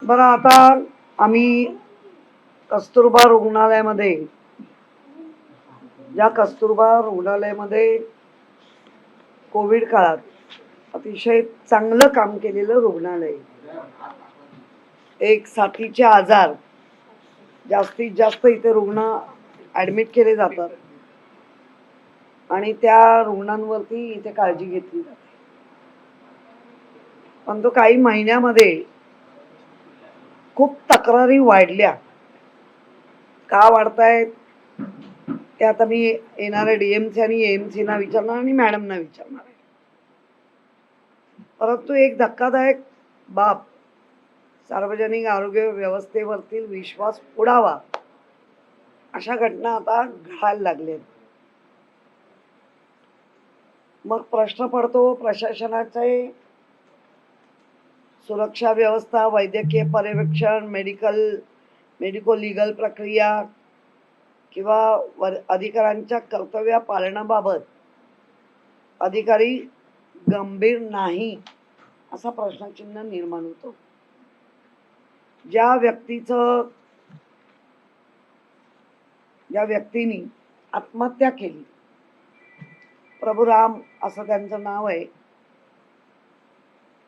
बरं, आता आम्ही कस्तुरबा रुग्णालयामध्ये, ज्या कस्तुरबा रुग्णालयामध्ये कोविड काळात अतिशय चांगलं काम केलेलं रुग्णालय, एक साथीचे आजार जास्तीत जास्त इथे रुग्ण ॲडमिट केले जातात आणि त्या रुग्णांवरती इथे काळजी घेतली जाते. पण तो काही महिन्यामध्ये खूप तक्रारी वाढल्या. का वाढतायत ते आता मी येणाऱ्या डीएमसी आणि एएमसी ना विचारणार आणि मॅडमना विचारणार आहे. परंतु एक धक्कादायक बाब, सार्वजनिक आरोग्य व्यवस्थेवरतील विश्वास उडावा अशा घटना आता घडायला लागल्यात. मग प्रश्न पडतो, प्रशासनाचे सुरक्षा व्यवस्था, वैद्यकीय पर्यवेक्षण, मेडिको लीगल प्रक्रिया किंवा अधिकाऱ्यांच्या कर्तव्य पालनाबाबत अधिकारी गंभीर नाही असा प्रश्नचिन्ह निर्माण होतो. ज्या व्यक्तीने आत्महत्या केली, प्रभुराम असं त्यांचं नाव आहे.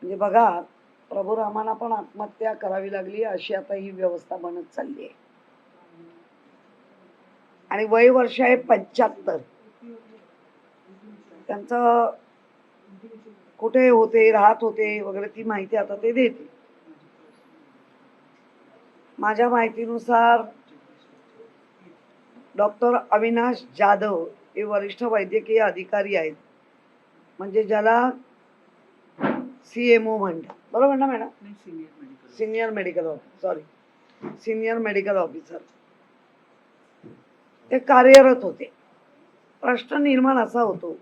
म्हणजे बघा, प्रभुरामांना पण आत्महत्या करावी लागली अशी आता ही व्यवस्था बनत चालली आहे. आणि वय वर्ष आहे 75. त्यांचं कुठे होते, राहत होते वगैरे ती माहिती आता ते देते. माझ्या माहितीनुसार डॉक्टर अविनाश जाधव हे वरिष्ठ वैद्यकीय अधिकारी आहेत, म्हणजे ज्याला CMO म्हणतात, बरोबर ना मॅडम? सिनियर मेडिकल ऑफिसर ते कार्यरत होते. प्रश्न निर्माण असा होतो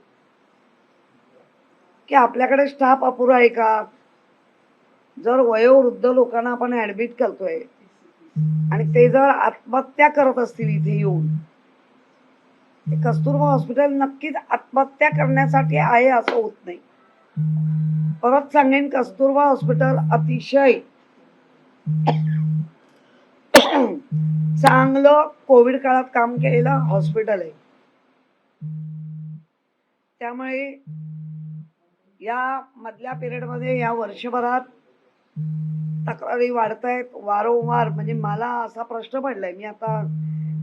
की आपल्याकडे स्टाफ अपुरा आहे का? जर वयोवृद्ध लोकांना आपण ऍडमिट करतोय आणि ते जर आत्महत्या करत असतील इथे येऊन, कस्तुरबा हॉस्पिटल नक्कीच आत्महत्या करण्यासाठी आहे असं होत नाही. परत सांगेन, कस्तुरबा हॉस्पिटल अतिशय चांगलं कोविड काळात काम केलेलं हॉस्पिटल आहे. त्यामुळे या मधल्या पिरियडमध्ये, या वर्षभरात तक्रारी वाढतायत वारंवार. म्हणजे मला असा प्रश्न पडलाय, मी आता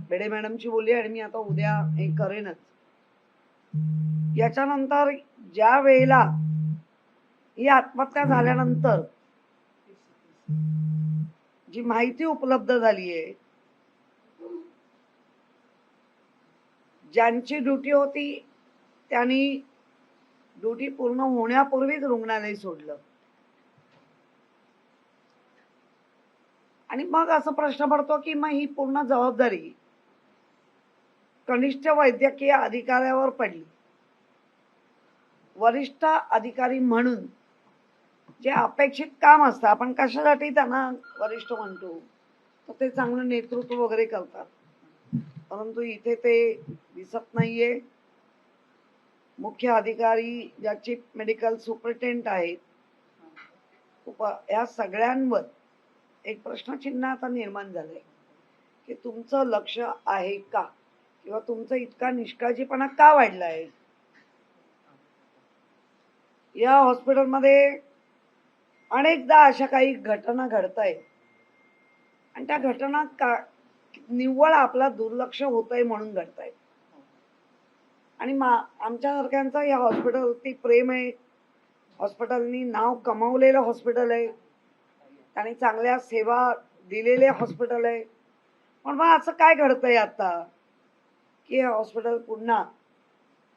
बेडे मॅडमशी बोलली आणि मी आता उद्या हे करेनच. याच्यानंतर ज्या वेळेला ही आत्महत्या झाल्यानंतर जी माहिती उपलब्ध झाली आहे, ज्यांची ड्युटी होती त्यांनी ड्युटी पूर्ण होण्यापूर्वीच रुग्णालय सोडलं. आणि मग असा प्रश्न पडतो की मग ही पूर्ण जबाबदारी कनिष्ठ वैद्यकीय अधिकाऱ्यावर पडली. वरिष्ठ अधिकारी म्हणून जे अपेक्षित काम असतं, आपण कशासाठी त्यांना वरिष्ठ म्हणतो, तर ते चांगलं नेतृत्व वगैरे करतात. परंतु इथे ते दिसत नाहीये. मुख्य अधिकारी, ज्या चीफ मेडिकल सुपरिटेंडेंट आहेत, या सगळ्यांवर एक प्रश्नचिन्ह आता निर्माण झालंय की तुमचं लक्ष आहे का, किंवा तुमचा इतका निष्काळजीपणा का वाढला आहे. या हॉस्पिटलमध्ये अनेकदा अशा काही घटना घडत आहेत आणि त्या घटना निव्वळ आपला दुर्लक्ष होत आहे म्हणून घडत आहेत. आणि आमच्यासारख्यांचं या हॉस्पिटलवरती प्रेम आहे. हॉस्पिटलनी नाव कमावलेलं हॉस्पिटल आहे आणि चांगल्या सेवा दिलेले हॉस्पिटल आहे. पण मग असं काय घडतंय आता की हे हॉस्पिटल पुन्हा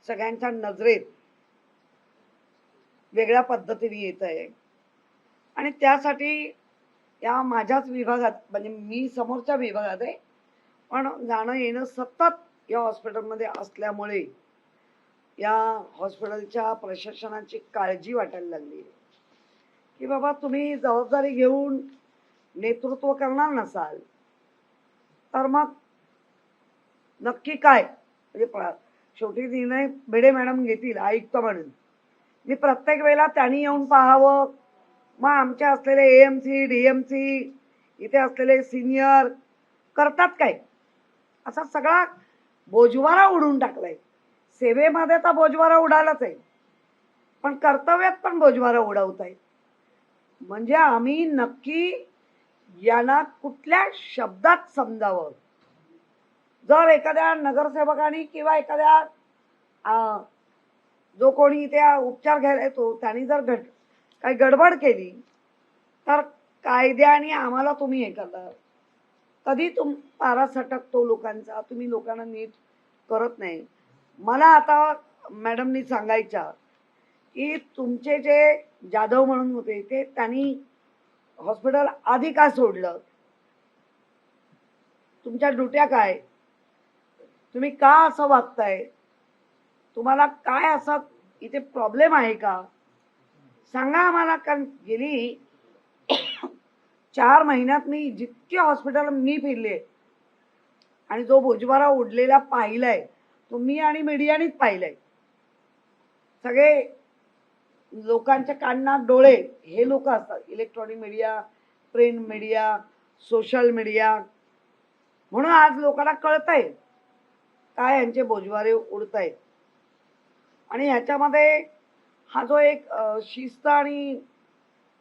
सगळ्यांच्या नजरेत वेगळ्या पद्धतीने येत आहे. आणि त्यासाठी या माझ्याच विभागात, म्हणजे मी समोरच्या विभागात आहे, पण जाणं येणं सतत या हॉस्पिटलमध्ये असल्यामुळे या हॉस्पिटलच्या प्रशासनाची काळजी वाटायला लागली की बाबा, तुम्ही जबाबदारी घेऊन नेतृत्व करणार नसाल तर मग नक्की काय. म्हणजे शेवटी निर्णय बेडे मॅडम घेतील आयुक्त म्हणून. मी प्रत्येक वेळेला त्यांनी येऊन पाहावं, मग आमच्या असलेले एएमसी, डीएमसी इथे असलेले सिनियर करतात काय? असा सगळा बोजवारा उडून टाकलाय. सेवेमध्ये तर बोजवारा उडालाच आहे, पण कर्तव्यात पण बोजवारा उडवताय. म्हणजे आम्ही नक्की यांना कुठल्या शब्दात समजावं? जर एखाद्या नगरसेवकाने किंवा एखाद्या जो कोणी इथे उपचार घ्यायला येतो त्यांनी जर काही गडबड केली तर कायद्याने आम्हाला तुम्ही हे करता. कधी पारा सटकतो लोकांचा, तुम्ही लोकांना नीट करत नाही. मला आता मॅडमनी सांगायच्या की तुमचे जे जाधव म्हणून होते ते त्यांनी हॉस्पिटल आधी का सोडलं? तुमच्या ड्युट्या काय? तुम्ही का असं वागताय? तुम्हाला काय असा इथे प्रॉब्लेम आहे का? सांगा आम्हाला. कारण गेली 4 महिन्यात मी जितके हॉस्पिटल मी फिरले आणि जो बोजवारा उडलेला पाहिलाय तो मी आणि मीडियानेच पाहिलाय. सगळे लोकांच्या कानात डोळे हे लोक असतात, electronic media, print media, social media. म्हणून आज लोकांना कळतंय काय यांचे बोजवारे उडतायत. आणि ह्याच्यामध्ये हा जो एक शिस्त आणि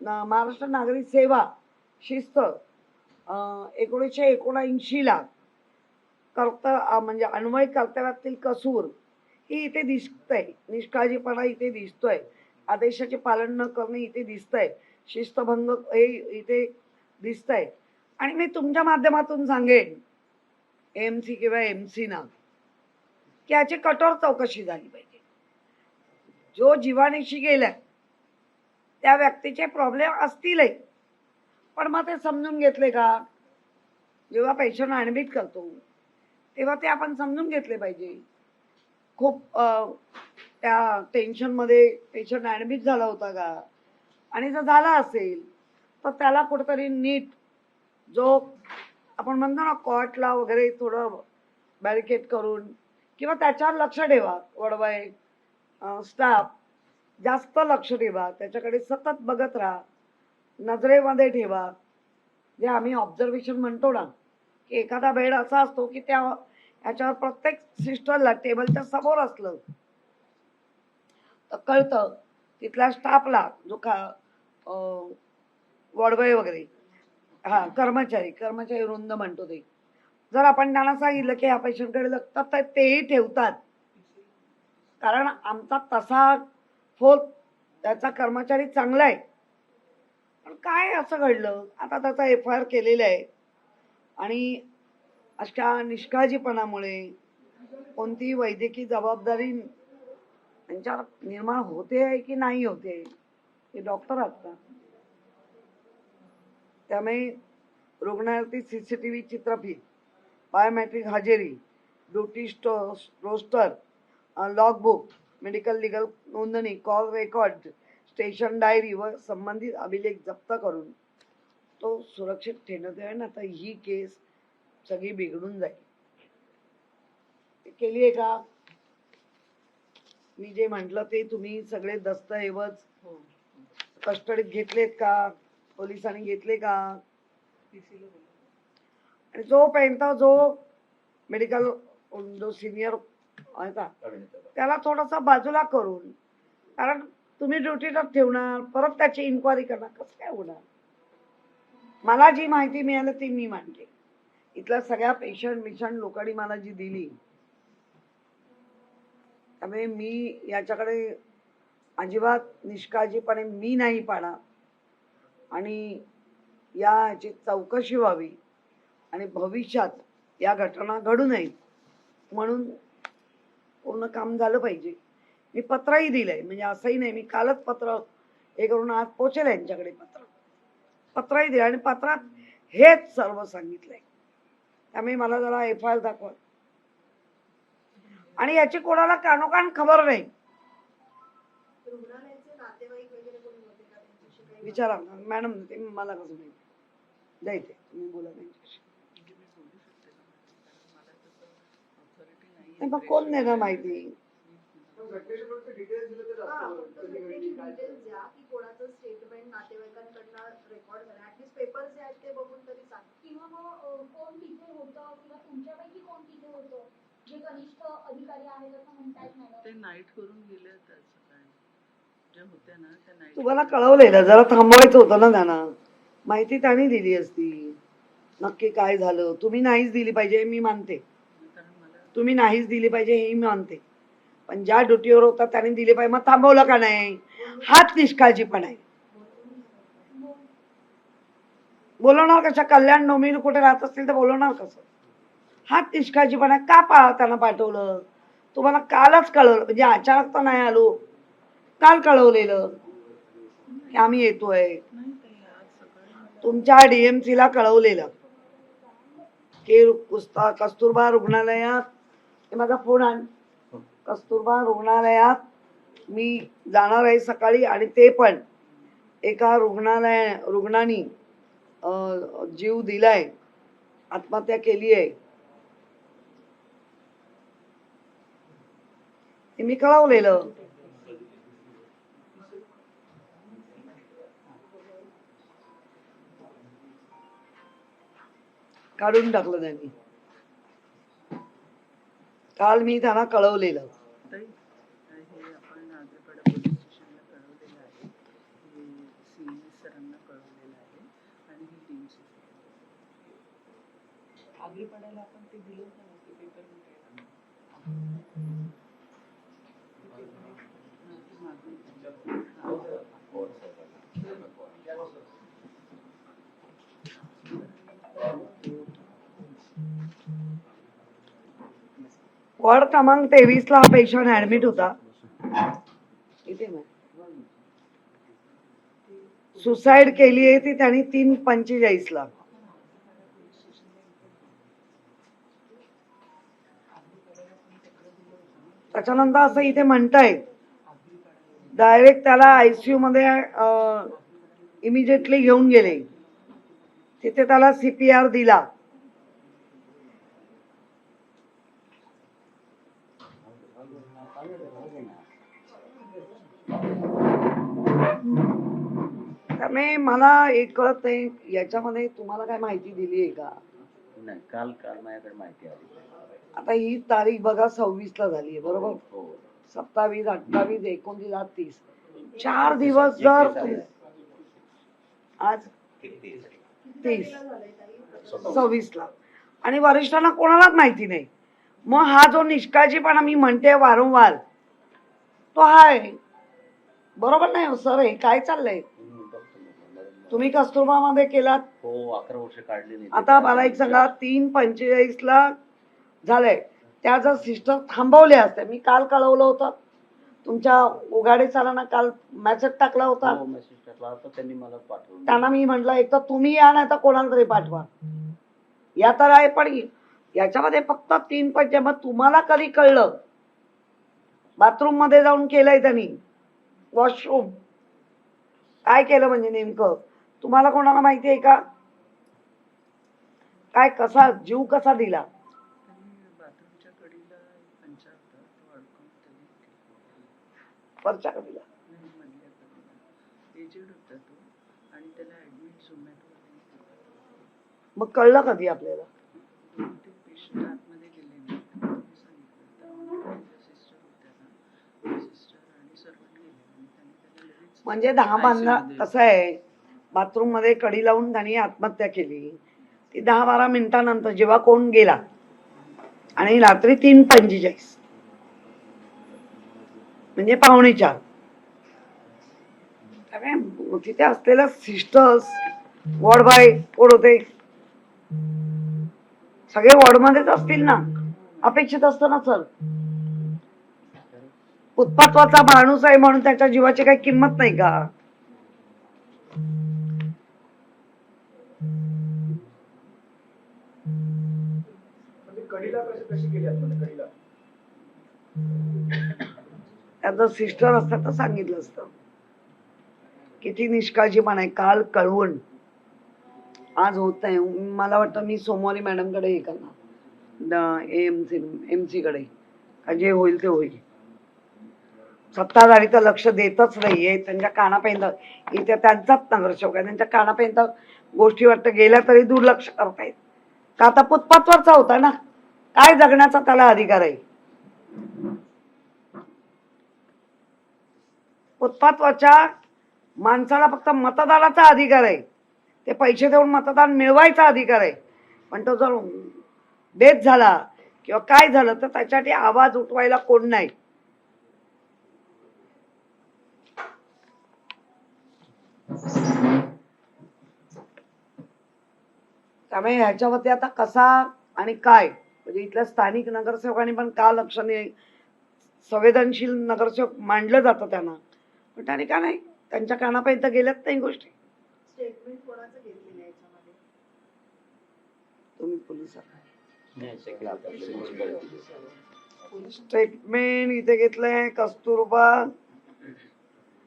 महाराष्ट्र नागरिक सेवा शिस्त 1979 म्हणजे अन्वय कर्तव्यातील कसूर ही इथे दिसतंय. निष्काळजीपणा इथे दिसतोय. आदेशाचे पालन न करणे इथे दिसतंय. शिस्तभंग हे इथे दिसतंय. आणि मी तुमच्या माध्यमातून सांगेन एएमसी किंवा एमसी ना की याची कठोर चौकशी झाली पाहिजे. जो जीवानीशी गेलाय त्या व्यक्तीचे प्रॉब्लेम असतीलही, पण मग ते समजून घेतले का? जेव्हा पेशंट ऍडमिट करतो तेव्हा ते आपण समजून घेतले पाहिजे. खूप त्या टेन्शनमध्ये पेशंट ऍडमिट झाला होता का? आणि जर झाला असेल तर त्याला कुठेतरी नीट जो आपण म्हणतो ना कॉटला वगैरे थोडं बॅरिकेड करून किंवा त्याच्यावर लक्ष ठेवा. वडवाय स्टाफ जास्त लक्ष ठेवा, त्याच्याकडे सतत बघत राहा, नजरेमध्ये ठेवा. जे आम्ही ऑब्झर्वेशन म्हणतो ना की एखादा बेड असा असतो की याच्यावर प्रत्येक सिस्टरला टेबलच्या समोर असलं तर कळतं तिथल्या स्टाफला जो वॉर्डबॉय वगैरे कर्मचारी वृंद म्हणतो ते, जर आपण त्यांना सांगितलं की ह्या पेशंटकडे लक्ष तर तेही ठेवतात. कारण आमचा तसा त्याचा कर्मचारी चांगला आहे. पण काय असं घडलं? आता त्याचा FIR केलेला आहे आणि अशा निष्काळजीपणामुळे कोणती वैद्यकीय जबाबदारी त्यांच्यावर निर्माण होते की नाही होते हे डॉक्टर असतात. त्यामुळे रुग्णालयातील CCTV चित्रफित, बायोमेट्रिक हजेरी, duty roster, logbook, medical legal नोंदणी, कॉल रेकॉर्ड, स्टेशन डायरी व संबंधित अभिलेख जप्त करून तो सुरक्षित ठेवण्यात यावे ना. तर ही केस सगळी बिघडून जाईल. केली आहे का? मी जे म्हटलं ते तुम्ही सगळे दस्तऐवज कस्टडीत घेतलेत का? पोलिसांनी घेतले का? आणि जो मेडिकल जो सिनियर आहे का त्याला थोडासा बाजूला करून, कारण तुम्ही ड्युटीला ठेवणार, परत त्याची इन्क्वायरी करणार, कसं काय होणार? मला जी माहिती मिळाली ती मी मांडते. इथल्या सगळ्या पेशंट लोकांनी मला जी दिली, त्यामुळे मी याच्याकडे अजिबात निष्काळजीपणे मी नाही पाहणार. आणि याची चौकशी व्हावी आणि भविष्यात या घटना घडू नयेत म्हणून पूर्ण काम झालं पाहिजे. मी पत्रही दिलंय, म्हणजे असंही नाही मी कालच पत्र हे करून आज पोचेल यांच्याकडे पत्रही दिलं आणि पत्रात हेच सर्व सांगितलंय. त्यामुळे मला जरा FIR दाखवा. आणि याची कोणाला कानोकान खबर नाही. विचारा मॅडम, ते मला कसं नाही द्यायचे, तुम्ही बोला त्यांच्याशी. मग कोण देणार माहिती? जे कनिष्ठ अधिकारी आहेत असं म्हणतायत मॅडम. ते नाईट करून गेले होते सकाळी जे होते ना ते नाईट. तुम्हाला कळवलेलं, जरा थांबवायचं होतं ना त्यांना, माहिती त्यांनी दिली असती नक्की काय झालं. तुम्ही नाहीच दिली पाहिजे मी मानते, तुम्ही नाहीच दिली पाहिजे हे मी मानते, पण ज्या ड्युटीवर होता त्यांनी दिली पाहिजे. मग थांबवलं का नाही? हाच निष्काळजीपणा आहे. बोलवणार कशा? कल्याण नोमिनी कुठे राहत असतील तर बोलवणार कसं? हाच निष्काळजीपणा. का त्यांना पाठवलं? तुम्हाला कालच कळवलं, म्हणजे अचानक तर नाही आलो, काल कळवलेलं की आम्ही येतोय. तुमच्या DMC ला कळवलेलं की कस्तुरबा रुग्णालयात, हे माझा फोन आण, कस्तुरबा रुग्णालयात मी जाणार आहे सकाळी, आणि ते पण एका रुग्णानी जीव दिलाय, आत्महत्या केली आहे, हे मी कळवलेलं. काढून टाकलं त्यांनी. काल मी त्यांना कळवलेलं. ताई, हे आपण आगरपाडा पोलीस स्टेशनला कळवलेलं आहे, हे CE सरांना कळवलेलं आहे, आणि ही DMC आगरपाड्याला आपण ते दिलं होतं ना ते पेपर वॉर्ड क्रमांक 23 ला हा पेशंट ऍडमिट होता. इथे सुसाईड केली आहे ती त्यांनी 3:45 ला. त्याच्यानंतर असं इथे म्हणताय डायरेक्ट त्याला ICU मध्ये इमिजिएटली घेऊन गेले, तिथे त्याला CPR दिला. त्यामुळे मला एक कळत नाही, याच्यामध्ये तुम्हाला काय माहिती दिली आहे का? नाही, काल माझ्याकडे माहिती आली. आता ही तारीख बघा 26 ला झाली आहे, बरोबर? हो. 27, 28, 29, 30, 4 दिवस जर आज 30, 26 ला, आणि वरिष्ठांना कोणालाच माहिती नाही. मग हा जो निष्काळजीपणा मी म्हणते वारंवार, तो आहे बरोबर नाही. सर हे काय चाललंय? तुम्ही कस्तुरबा मध्ये केलात, हो, 11 वर्ष काढली नाही. आता मला एक सांगा, 3:45 ला झालंय, त्या जर सिस्टर थांबवले असते, मी काल कळवलं होतं तुमच्या उघाडे सरांना, काल मेसेज टाकला होता. हो, मेसेज टाकला होता त्यांनी, मला पाठवलं. त्यांना मी म्हटलं एक तर तुम्ही या, नाही तर कोणाला तरी पाठवा, या तर आहे. पण याच्यामध्ये फक्त 3:45, मग तुम्हाला कधी कळलं? बाथरूम मध्ये जाऊन केलंय त्यांनी, वॉशरूम काय केलं म्हणजे नेमकं तुम्हाला कोणाला माहिती आहे का? काय, कसा जीव कसा दिला? बाथरूमच्या कडीला पंचा होता, तो अडकून वरच्या कडीला मधल्या कडीला एजेड होता तो, आणि त्याला ऍडमिट झोमॅटो. मग कळलं कधी आपल्याला? ते पेशंट आतमध्ये गेले नाही, सांगितलं सिस्टर होत्या ना, सिस्टर आणि सर्वंट गेले, आणि त्यांनी त्याला लगेच म्हणजे 10-15, कसं आहे, बाथरूम मध्ये कडी लावून त्यांनी आत्महत्या केली. ती 10-12 मिनिटानंतर जेव्हा कोण गेला, आणि रात्री 3:45 म्हणजे 3:45. तिथे असलेल्या सिस्टर्स, वॉर्ड बाय कोण होते, सगळे वॉर्ड मध्येच असतील ना, अपेक्षित असतं ना सर. उत्पात्वाचा माणूस आहे म्हणून त्याच्या जीवाची काही किंमत नाही का? त्याचं सिस्टर असतं तर सांगितलं असतं. किती निष्काळजीपणा आहे. काल कळवून आज होत नाही. मला वाटतं मी सोमवारी मॅडमकडे हे करणार, एमसी कडे, जे होईल ते होईल. सत्ताधारी तर लक्ष देतच नाहीये. त्यांच्या कानापर्यंत, इथे त्यांचाच नगरसेवक आहे, त्यांच्या कानापर्यंत गोष्टी वाटतं गेल्या तरी दुर्लक्ष करतायत. का आता फुटपाथवरचा होता ना, काय जगण्याचा त्याला अधिकार आहे? फुटपाथवरच्या माणसाला फक्त मतदानाचा अधिकार आहे, ते पैसे देऊन मतदान मिळवायचा अधिकार आहे. पण तो जर डेथ झाला किंवा काय झालं तर त्याच्यासाठी आवाज उठवायला कोण नाही. त्यामुळे ह्याच्यावरती आता कसा आणि काय म्हणजे इथल्या स्थानिक नगरसेवकांनी पण का लक्ष नाही, संवेदनशील नगरसेवक मांडलं जातं त्यांना, पण त्याने का नाही त्यांच्या कानापर्यंत गेल्यात नाही गोष्टी. स्टेटमेंट कोणाचं घेतलेलं आहे याच्यामध्ये? तुम्ही पोलिसात नाही, सगळं आपल्या स्टेटमेंट इथे घेतलंय Kasturba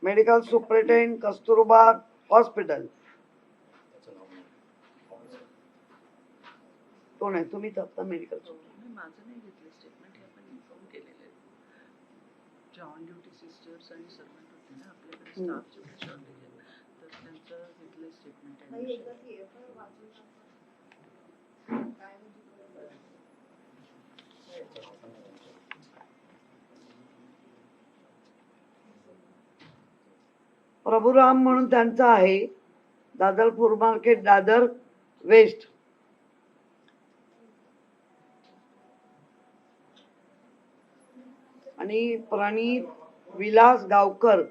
medical superintendent, Kasturba hospital. कोण आहे? तुम्ही तर मेडिकल नाही, माझं नाही घेतलं स्टेटमेंट, हे आपण इन्फॉर्म केलेलं आहे. जे ऑन ड्युटी सिस्टर्स आणि सर्वंट होते ना आपल्याकडे, स्टाफचे पण शॉर्टेज आहे, तर त्यांचं घेतलं स्टेटमेंट. प्रभुराम म्हणून त्यांचं आहे, Dadar food market, Dadar west. आणि प्रणीत विलास गावकर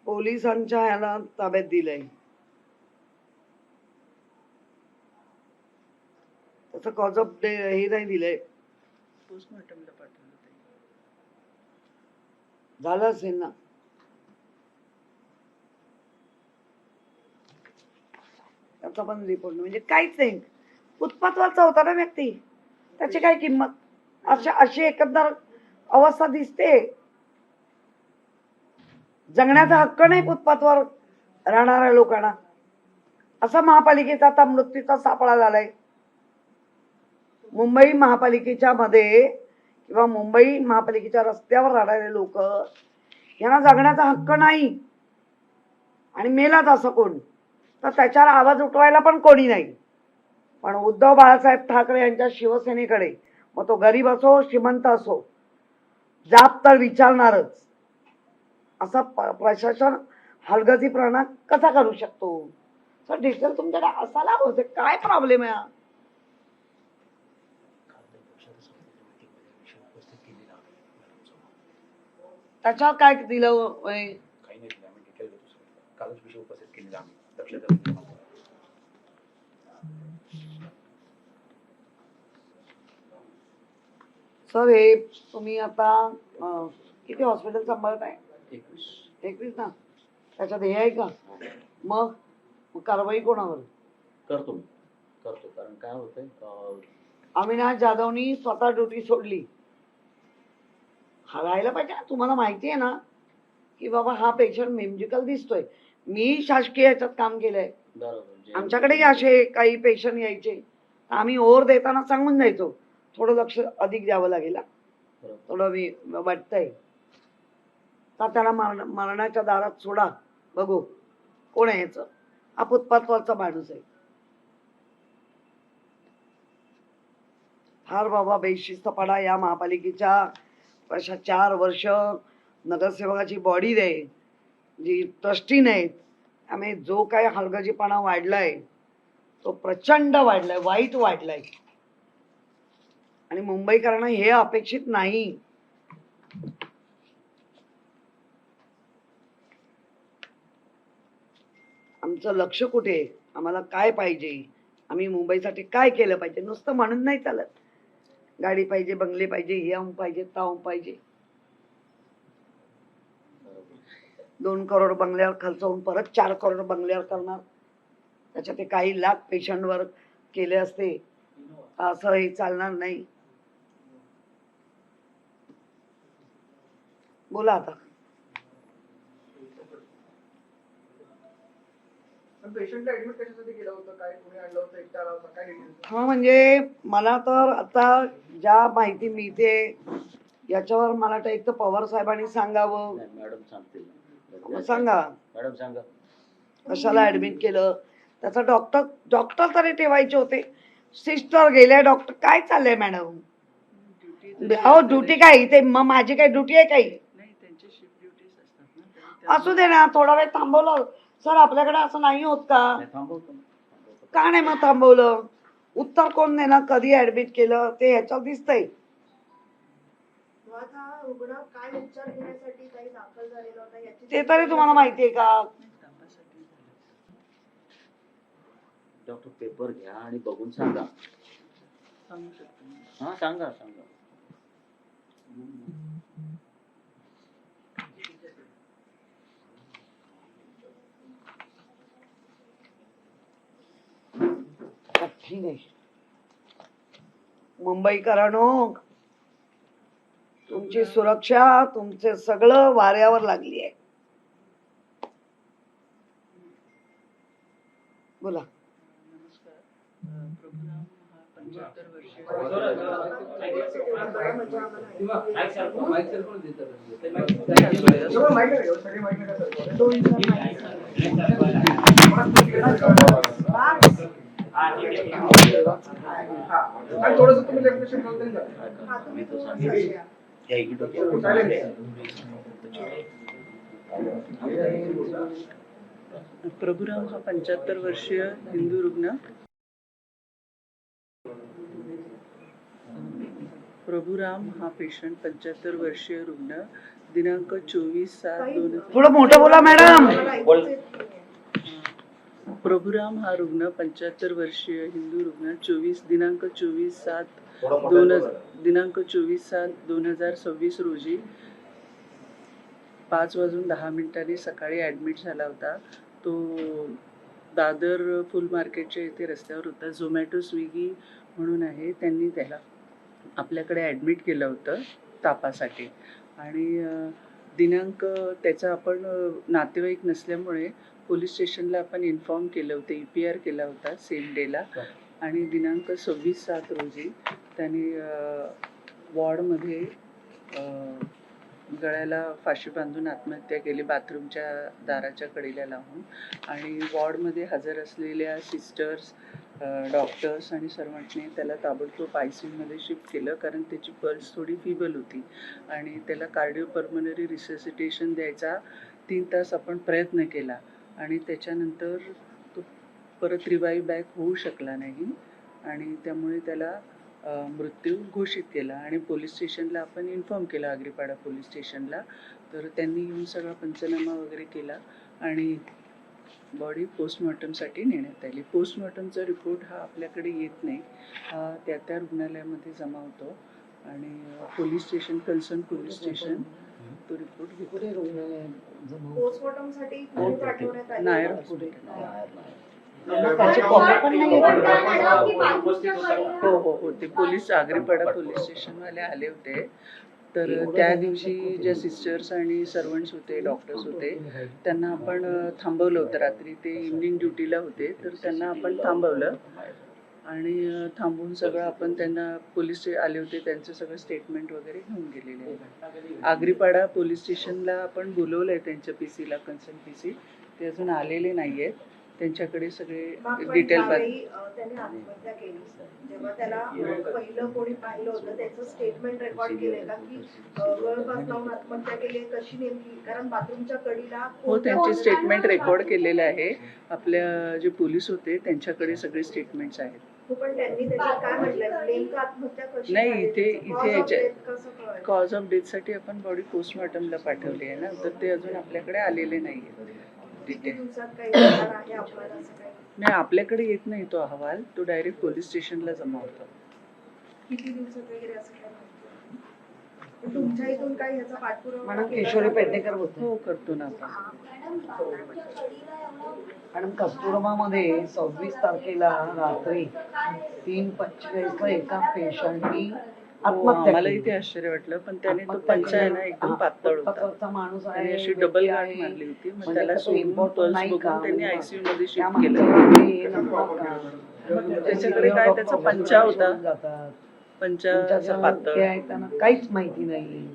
पोलिसांच्या ह्याला ताब्यात दिलंय. त्याचं कॉज ऑफ हे नाही दिलंय, पोस्टमॉर्टमला पाठवलं ते. झालं असेल ना. त्याचा पण रिपोर्ट म्हणजे काहीच नाही. फुटपाथवरचा होता ना व्यक्ती, त्याची काय किंमत? अशी एकंदर अवस्था दिसते. जगण्याचा हक्क नाही फुटपाथवर राहणाऱ्या लोकांना. असा महापालिकेचा आता मृत्यूचा सापळा झालाय. मुंबई महापालिकेच्या मध्ये किंवा मुंबई महापालिकेच्या रस्त्यावर राहणारे लोक यांना जगण्याचा हक्क नाही, आणि मेलाच असं कोण तर त्याच्यावर आवाज उठवायला पण कोणी नाही. पण उद्धव बाळासाहेब ठाकरे यांच्या शिवसेनेकडे, मग तो गरीब असो श्रीमंत असो, जाब तर विचारणारच. असा प्रशासन हलगर्जीपणा कसा करू शकतो? सर डिटेल तुमच्याकडे असायला होते, काय प्रॉब्लेम आहे? त्याच्यावर काय दिलं? काही नाही दिलं, आम्ही डिटेल देतो सर. कालच विषय उपस्थित केलेला आम्ही लक्षात. सर हे तुम्ही आता किती हॉस्पिटल सांभाळत आहे? 21 ना. त्याच्यात हे आहे का? मग कारवाई कोणावर करतो कारण काय होतंय, अविनाश जाधवनी स्वतः ड्युटी सोडली. राहायला पाहिजे. तुम्हाला माहिती आहे ना की बाबा हा पेशंट म्युजिकल दिसतोय. मी शासकीय याच्यात काम केलंय. आमच्याकडेही असे काही पेशंट यायचे, आम्ही ओव्हर देताना सांगून जायचो थोडं लक्ष अधिक द्यावं लागेल, थोडं मी वाटतंय का त्याला मरणाच्या दारात सोडा, बघू कोण आहे याचं. हा फुटपाथवरचा माणूस आहे. फार बाबा बेशिस्तपणा या महापालिकेच्या अशा 4 वर्ष नगरसेवकाची बॉडी आहे जी ट्रस्टी नाहीत. त्यामुळे जो काय हलगर्जीपणा वाढलाय तो प्रचंड वाढलाय, वाईट वाढलाय. आणि मुंबईकरांना हे अपेक्षित नाही. आमचं लक्ष कुठे? आम्हाला काय पाहिजे? आम्ही मुंबईसाठी काय केलं पाहिजे? नुसतं म्हणून नाही चालत. गाडी पाहिजे, बंगले पाहिजे, हे पाहिजे, ताव पाहिजे. 2 करोड बंगल्यावर खर्च होऊन परत 4 करोड बंगल्यावर करणार. त्याच्यात ते काही लाख पेशंटवर केले असते, असं हे चालणार नाही. बोला आता. पेशंटला ऍडमिट कशासाठी केलं होतं? काय कोणी आणलं होतं? एकटा आला होता? काय डिटेल्स? हा म्हणजे मला तर आता ज्या माहिती मिळते याच्यावर मला वाटतं एक तर पवार साहेबांनी सांगावं. मॅडम सांगतील. मग सांगा मॅडम सांगा. कशाला ऍडमिट केलं, त्याचा डॉक्टर तरी ठेवायचे होते. सिस्टर गेल्या, डॉक्टर काय चाललंय मॅडम? ड्युटी अहो ड्युटी काय इथे मग माझी काही ड्युटी आहे काही? नाही, त्यांचे शिफ्ट ड्युटीज असतात ना, तरी त्या- असू दे ना, थोडा वेळ थांबवलं सर, आपल्याकडे असं नाही होत का? नाही, थांबवतो ना. का नाही मग थांबवलं? उत्तर कोण देणार, कधी ऍडमिट केलं ते ह्याच्यावर दिसतंय. मुळात हा रुग्ण काय उपचार घेण्यासाठी काही दाखल झालेला होता याची ते तरी तुम्हाला माहितीये का? नाही, तापासाठी झालं. डॉक्टर पेपर घ्या आणि बघून सांगा. सांगू शकतो मी. हा सांगा सांगा. ठीक आहे. मुंबईकरांनो, तुमची सुरक्षा, तुमचे सगळं वाऱ्यावर लागली आहे. बोला. नमस्कार. प्रभुराम हा 75 वर्षीय सगळं माहिती आहे, सगळी माहिती आहे सर. हा. आणि थोडंसं तुम्ही डेफिनेशन करून तरी चालेल. हा, तुम्ही थोडंसं या. या इकडे प्रभुराम हा 75 वर्षीय हिंदू रुग्ण. प्रभुराम हा पेशंट 75 वर्षीय रुग्ण दिनांक 24/7/2000. थोडं मोठं बोला मॅडम. मला ऐकूच येत नाहीये. प्रभुराम हा रुग्ण 75 वर्षीय हिंदू रुग्ण दिनांक 24/7/2026 रोजी 5:10 सकाळी ॲडमिट झाला होता. तो दादर फुल मार्केटच्या इथे रस्त्यावर होता. झोमॅटो स्विगी म्हणून आहे, त्यांनी त्याला आपल्याकडे ॲडमिट केलं होतं तापासाठी. आणि दिनांक त्याचा आपण नातेवाईक नसल्यामुळे पोलीस स्टेशनला आपण इन्फॉर्म केलं होतं, EPR केला होता सेम डेला. आणि दिनांक 26/7 रोजी त्याने वॉर्डमध्ये गळ्याला फाशी बांधून आत्महत्या केली, बाथरूमच्या दाराच्या कडेला लावून. आणि वॉर्डमध्ये हजर असलेल्या सिस्टर्स, डॉक्टर्स आणि सर्वांनी त्याला ताबडतोब ICUमध्ये शिफ्ट केलं, कारण त्याची पल्स थोडी फिबल होती. आणि त्याला कार्डिओपर्मनरी रिससिटेशन द्यायचा 3 तास आपण प्रयत्न केला. आणि त्याच्यानंतर तो परत रिवाईव्ह बॅक होऊ शकला नाही. आणि त्यामुळे त्याला मृत्यू घोषित केला. आणि पोलीस स्टेशनला आपण इन्फॉर्म केलं, आग्रीपाडा पोलीस स्टेशनला. तर त्यांनी येऊन सगळा पंचनामा वगैरे केला आणि बॉडी पोस्टमॉर्टमसाठी नेण्यात आली. पोस्टमॉर्टमचा रिपोर्ट हा आपल्याकडे येत नाही, हा त्या रुग्णालयामध्ये जमा होतो. आणि police station, concern police station तो रिपोर्ट घेतो. पोस्टमॉर्टमसाठी कुठे पाठवण्यात आले? नायर हॉस्पिटल. त्याची कॉपी पण नाही पण घेतली. काय म्हणावं की बाजूच्या कडीला- हो, ते पोलीस आग्रीपाडा पोलीस स्टेशनवाले आले होते. तर त्या दिवशी ज्या सिस्टर्स आणि सर्वंट्स होते, डॉक्टर्स होते, त्यांना आपण थांबवलं होतं. रात्री ते इव्हनिंग ड्युटीला होते, तर त्यांना आपण थांबवलं. आणि थांबवून सगळं आपण त्यांना, पोलीस आले होते, त्यांचं सगळं स्टेटमेंट वगैरे घेऊन गेलेले आहे. आग्रीपाडा पोलीस स्टेशनला आपण बोलवलं आहे त्यांच्या PC ला, कन्सर्न PC. ते अजून आलेले नाही आहेत. त्यांच्याकडे सगळे पण डिटेल ज्यावेळी त्याने आत्महत्या केली, जेव्हा त्याला पहिलं कोणी पाहिलं होतं त्याचं स्टेटमेंट रेकॉर्ड केलंय का की गळफास लावून आत्महत्या केली, कशी नेमकी? कारण बाथरूमच्या कडीला हो, त्यांचे स्टेटमेंट रेकॉर्ड केलेले आहे. आपल्या जे पोलीस होते त्यांच्याकडे सगळे स्टेटमेंट्स आहेत. हो, पण त्यांनी त्याच्यात काय म्हटलंय, नेमकं आत्महत्या कशी नाही, झाली? इथे Cause of याच्या- death कसं कळलं? कॉज ऑफ डेथसाठी आपण बॉडी पोस्टमॉर्टमला पाठवली आहे ना, तर ते अजून आपल्याकडे आलेले नाही आहेत किती डिटेल. दिवसात काही होणार आहे आपल्याला असं काही? नाही, आपल्याकडे येत नाही तो अहवाल, तो डायरेक्ट पोलीस स्टेशनला जमा होतो. किती दिवसात वगैरे असं काय माहिती? पण तुमच्या इथून काही ह्याचा पाठपुरावा मॅडम केला किशोरी जातो? पेडणेकर बोलतो. हो, करतो ना आपण. मॅडम बाजूच्या कडीला एवढा मॅडम कस्तुरबामध्ये 26 तारखेला रात्री 3:45 एका पेशंटनी हो, आत्महत्या आम्हाला केली. इथे आश्चर्य वाटलं, पण त्याने तो आत्महत्या पंचा आहे ना केली. एकदम हा, पातळ होता. फुटपाथवरचा माणूस आणि आहे, अशी डबल व्यक्ती गाठ आहे. मारली होती. मग म्हणजे त्याला कसं सोडून important पल्स नाही बघून का? त्यांनी म्हणजे ICU मध्ये त्या शिफ्ट केलं. माणसाला हे नको का? त्याच्याकडे काय, त्याचा पंचा होता. सोडून जातात. पंचा त्यांच्या असा पातळ. ते आहे, त्यांना काहीच माहिती नाही.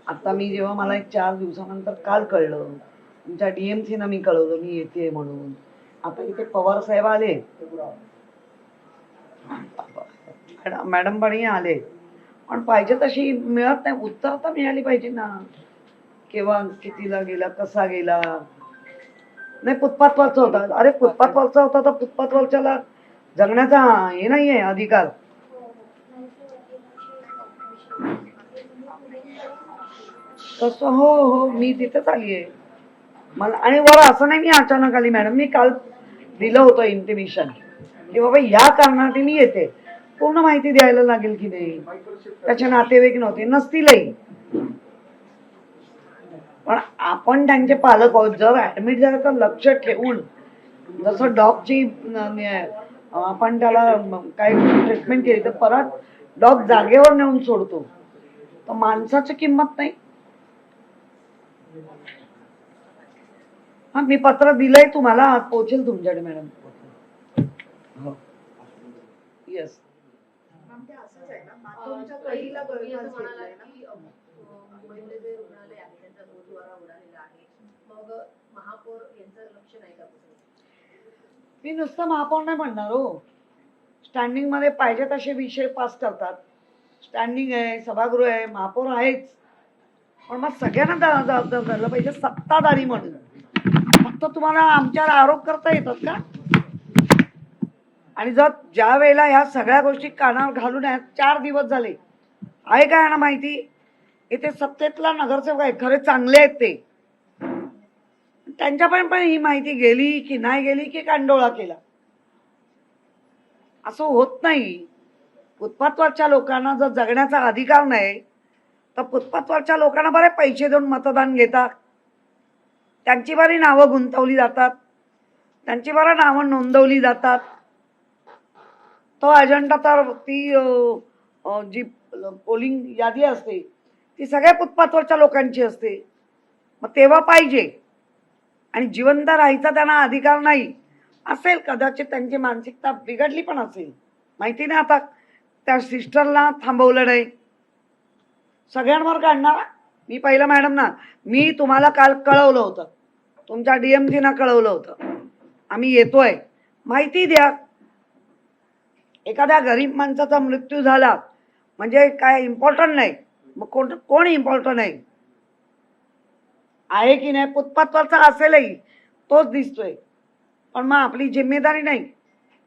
आता मी जेव्हा मला एक 4 दिवसानंतर काल कळलं तुमच्या DMC ना मी कळवलं मी येते म्हणून. आता इथे पवार साहेब आले, मॅडम पण आले, पण पाहिजे तशी मिळत नाही. उत्तर तर मिळाली पाहिजे ना, केव्हा कितीला गेला, कसा गेला. नाही फुटपाथवरचा होता. अरे फुटपाथवरचा होता तर फुटपाथवरच्याला जगण्याचा हे नाहीये अधिकार. तसं हो मी तिथेच आली आहे. मला आणि वर असं नाही मी अचानक आली मॅडम, मी काल दिलं होतं इंटिमेशन की बाबा या कारणासाठी मी येते. पूर्ण माहिती द्यायला लागेल की नाही. त्याचे नातेवाईक नव्हते, नसतीलही, पण आपण त्यांचे पालक आहोत. जर ऍडमिट झालं तर लक्ष ठेवून, जसं डॉगची आपण त्याला काय ट्रीटमेंट केली तर परत डॉग जागेवर नेऊन सोडतो, तर माणसाची किंमत नाही. हा मी पत्र दिलंय तुम्हाला, आज पोहोचेल तुमच्याकडे मॅडम. येस. मॅम, ते असंच आहे ना, बाथरूमच्या कडेला गळफास घेतलाय ना. मुंबईमध्ये जे रुग्णालय आहे त्यांचा बोजवारा उडालेला आहे, मग महापौर यांचं लक्ष नाही का? मी नुसतं महापौर नाही म्हणणार हो. स्टँडिंग मध्ये पाहिजे तसे विषय पास करतात. स्टँडिंग आहे, सभागृह आहे, महापौर आहेच, पण मग सगळ्यांना जबाबदार धरलं पाहिजे सत्ताधारी म्हणून. फक्त तुम्हाला आमच्यावर आरोप करता येतात का? आणि जर ज्या वेळेला ह्या सगळ्या गोष्टी कानावर घालून 4 दिवस झाले, आहे का यांना माहिती? इथे सत्तेतला नगरसेवक आहेत, खरे चांगले आहेत ते, त्यांच्यापर्यंत पण ही माहिती गेली की नाही गेली की कांडोळा केला. असं होत नाही. फुटपाथवरच्या लोकांना जर जगण्याचा अधिकार नाही तर फुटपाथवरच्या लोकांना बरे पैसे देऊन मतदान घेतात, त्यांची बरी नावं गुंतवली जातात, त्यांची बरं नावं नोंदवली जातात. तो अजेंडा तर ती जी पोलिंग यादी असते ती सगळ्या फुटपाथवरच्या लोकांची असते. मग तेव्हा पाहिजे. आणि जिवंत राहायचा त्यांना अधिकार नाही असेल, कदाचित त्यांची मानसिकता बिघडली पण असेल, माहिती नाही. आता त्या सिस्टरला थांबवलं नाही, सगळ्यांवर काढणार. मी पहिलं मॅडम ना, मी तुम्हाला काल कळवलं होतं, तुमच्या DMC ना कळवलं होतं, आम्ही येतोय, माहिती द्या. एखाद्या गरीब माणसाचा मृत्यू झाला म्हणजे काय इम्पॉर्टंट नाही, मग कोण इम्पॉर्टंट आहे की नाही? फुटपाथवरचा असेलही तोच दिसतोय, पण मग आपली जिम्मेदारी नाही.